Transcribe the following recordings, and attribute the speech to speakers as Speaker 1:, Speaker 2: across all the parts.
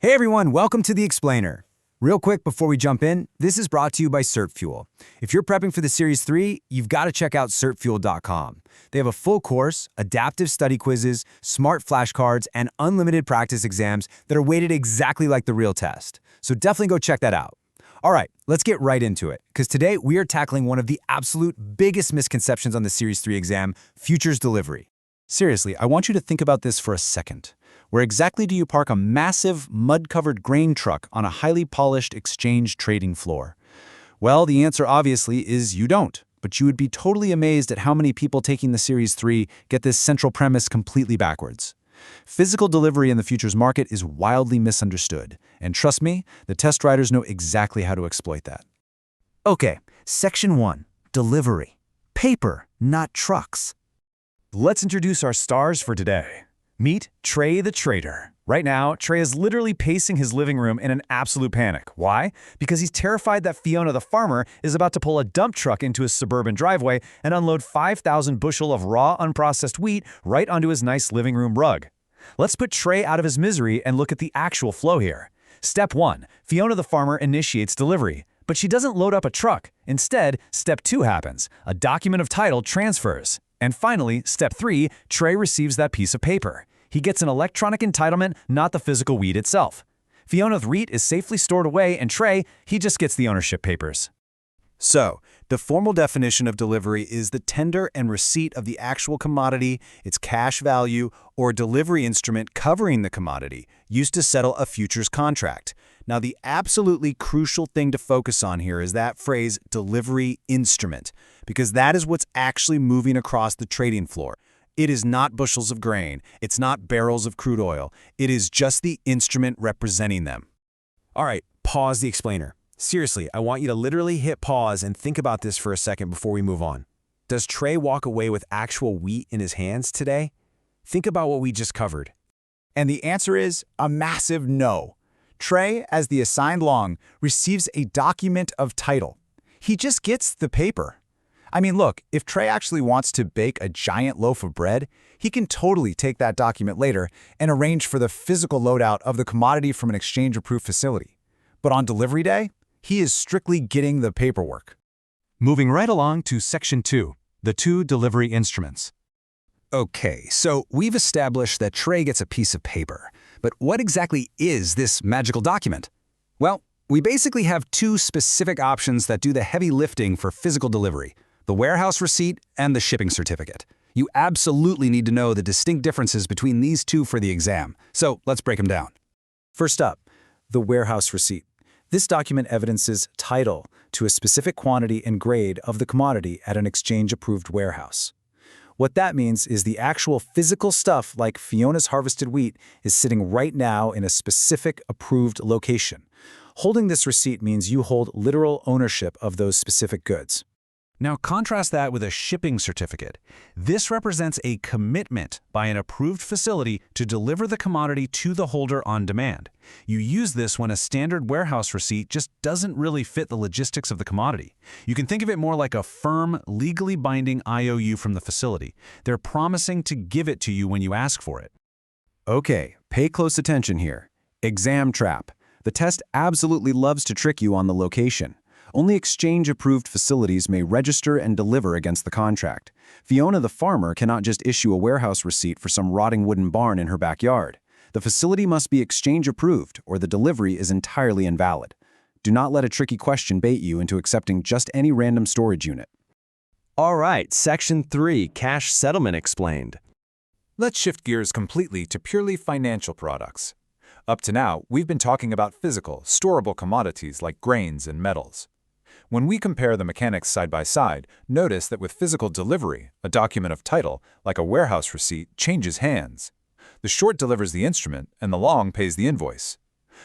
Speaker 1: Hey everyone, welcome to The Explainer. Real quick before we jump in, this is brought to you by CertFuel. If you're prepping for the Series 3, you've got to check out certfuel.com. They have a full course, adaptive study quizzes, smart flashcards, and unlimited practice exams that are weighted exactly like the real test. So definitely go check that out. All right, let's get right into it, because today we are tackling one of the absolute biggest misconceptions on the Series 3 exam, futures delivery.
Speaker 2: Seriously, I want you to think about this for a second. Where exactly do you park a massive, mud-covered grain truck on a highly polished exchange trading floor? Well, the answer obviously is you don't, but you would be totally amazed at how many people taking the Series 3 get this central premise completely backwards. Physical delivery in the futures market is wildly misunderstood, and trust me, the test riders know exactly how to exploit that.
Speaker 1: Okay, Section 1, Delivery. Paper, not trucks.
Speaker 3: Let's introduce our stars for today. Meet Trey the Trader. Right now, Trey is literally pacing his living room in an absolute panic. Why? Because he's terrified that Fiona the farmer is about to pull a dump truck into his suburban driveway and unload 5,000 bushel of raw, unprocessed wheat right onto his nice living room rug. Let's put Trey out of his misery and look at the actual flow here. Step 1. Fiona the farmer initiates delivery. But she doesn't load up a truck. Instead, Step 2 happens. A document of title transfers. And finally, Step 3, Trey receives that piece of paper. He gets an electronic entitlement, not the physical wheat itself. Fiona's wheat is safely stored away, and Trey, he just gets the ownership papers.
Speaker 2: So, the formal definition of delivery is the tender and receipt of the actual commodity, its cash value, or delivery instrument covering the commodity, used to settle a futures contract. Now, the absolutely crucial thing to focus on here is that phrase, delivery instrument, because that is what's actually moving across the trading floor. It is not bushels of grain. It's not barrels of crude oil. It is just the instrument representing them.
Speaker 1: All right, pause the explainer. Seriously, I want you to literally hit pause and think about this for a second before we move on. Does Trey walk away with actual wheat in his hands today? Think about what we just covered.
Speaker 4: And the answer is a massive no. Trey, as the assigned long, receives a document of title. He just gets the paper. I mean, look, if Trey actually wants to bake a giant loaf of bread, he can totally take that document later and arrange for the physical loadout of the commodity from an exchange-approved facility. But on delivery day, he is strictly getting the paperwork.
Speaker 2: Moving right along to Section 2, the two delivery instruments.
Speaker 1: Okay, so we've established that Trey gets a piece of paper. But what exactly is this magical document? Well, we basically have two specific options that do the heavy lifting for physical delivery: the warehouse receipt and the shipping certificate. You absolutely need to know the distinct differences between these two for the exam. So let's break them down.
Speaker 2: First up, the warehouse receipt. This document evidences title to a specific quantity and grade of the commodity at an exchange-approved warehouse. What that means is the actual physical stuff, like Fiona's harvested wheat, is sitting right now in a specific approved location. Holding this receipt means you hold literal ownership of those specific goods.
Speaker 3: Now contrast that with a shipping certificate. This represents a commitment by an approved facility to deliver the commodity to the holder on demand. You use this when a standard warehouse receipt just doesn't really fit the logistics of the commodity. You can think of it more like a firm, legally binding IOU from the facility. They're promising to give it to you when you ask for it.
Speaker 2: Okay, pay close attention here. Exam trap. The test absolutely loves to trick you on the location. Only exchange-approved facilities may register and deliver against the contract. Fiona the farmer cannot just issue a warehouse receipt for some rotting wooden barn in her backyard. The facility must be exchange-approved, or the delivery is entirely invalid. Do not let a tricky question bait you into accepting just any random storage unit.
Speaker 5: All right, Section 3, Cash Settlement Explained.
Speaker 4: Let's shift gears completely to purely financial products. Up to now, we've been talking about physical, storable commodities like grains and metals. When we compare the mechanics side by side, notice that with physical delivery, a document of title, like a warehouse receipt, changes hands. The short delivers the instrument, and the long pays the invoice.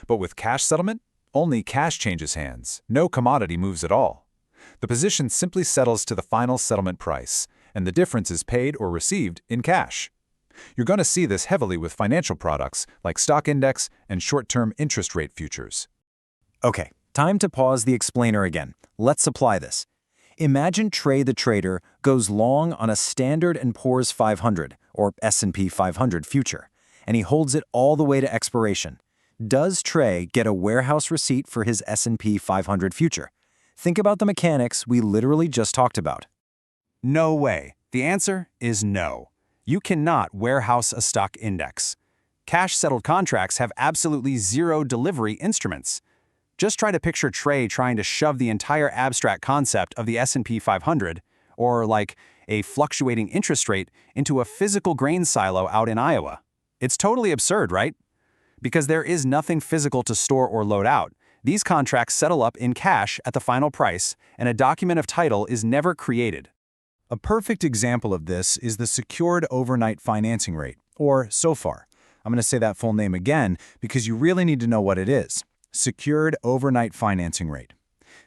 Speaker 4: But with cash settlement, only cash changes hands. No commodity moves at all. The position simply settles to the final settlement price, and the difference is paid or received in cash. You're going to see this heavily with financial products like stock index and short-term interest rate futures.
Speaker 2: Okay, time to pause the explainer again. Let's apply this. Imagine Trey the Trader goes long on a Standard & Poor's 500, or S&P 500 future, and he holds it all the way to expiration. Does Trey get a warehouse receipt for his S&P 500 future? Think about the mechanics we literally just talked about.
Speaker 3: No way. The answer is no. You cannot warehouse a stock index. Cash-settled contracts have absolutely zero delivery instruments. Just try to picture Trey trying to shove the entire abstract concept of the S&P 500, or like a fluctuating interest rate, into a physical grain silo out in Iowa. It's totally absurd, right? Because there is nothing physical to store or load out. These contracts settle up in cash at the final price, and a document of title is never created.
Speaker 2: A perfect example of this is the Secured Overnight Financing Rate, or SOFR. I'm going to say that full name again because you really need to know what it is. Secured Overnight Financing Rate.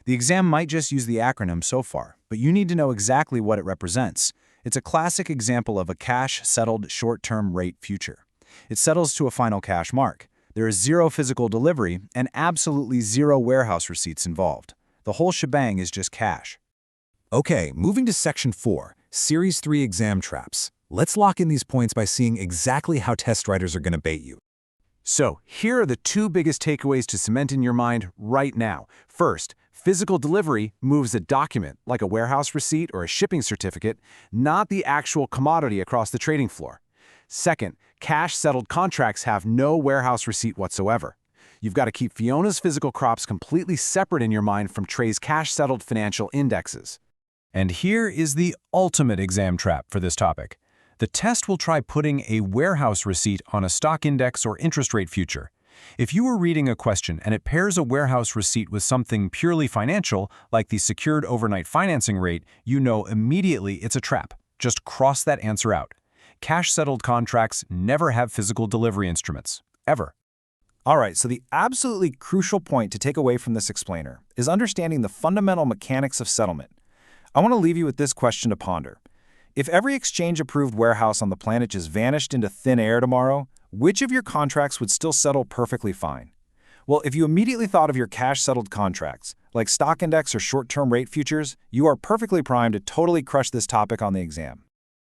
Speaker 2: The exam might just use the acronym SOFR, but you need to know exactly what it represents. It's a classic example of a cash-settled short-term rate future. It settles to a final cash mark. There is zero physical delivery and absolutely zero warehouse receipts involved. The whole shebang is just cash.
Speaker 4: Okay, moving to Section 4, Series 3 exam traps. Let's lock in these points by seeing exactly how test writers are going to bait you.
Speaker 3: So, here are the two biggest takeaways to cement in your mind right now. First, physical delivery moves a document, like a warehouse receipt or a shipping certificate, not the actual commodity across the trading floor. Second, cash-settled contracts have no warehouse receipt whatsoever. You've got to keep Fiona's physical crops completely separate in your mind from Trey's cash-settled financial indexes.
Speaker 2: And here is the ultimate exam trap for this topic. The test will try putting a warehouse receipt on a stock index or interest rate future. If you were reading a question and it pairs a warehouse receipt with something purely financial, like the Secured Overnight Financing Rate, you know immediately it's a trap. Just cross that answer out. Cash-settled contracts never have physical delivery instruments. Ever.
Speaker 1: All right, so the absolutely crucial point to take away from this explainer is understanding the fundamental mechanics of settlement. I want to leave you with this question to ponder. If every exchange-approved warehouse on the planet just vanished into thin air tomorrow, which of your contracts would still settle perfectly fine? Well, if you immediately thought of your cash-settled contracts, like stock index or short-term rate futures, you are perfectly primed to totally crush this topic on the exam.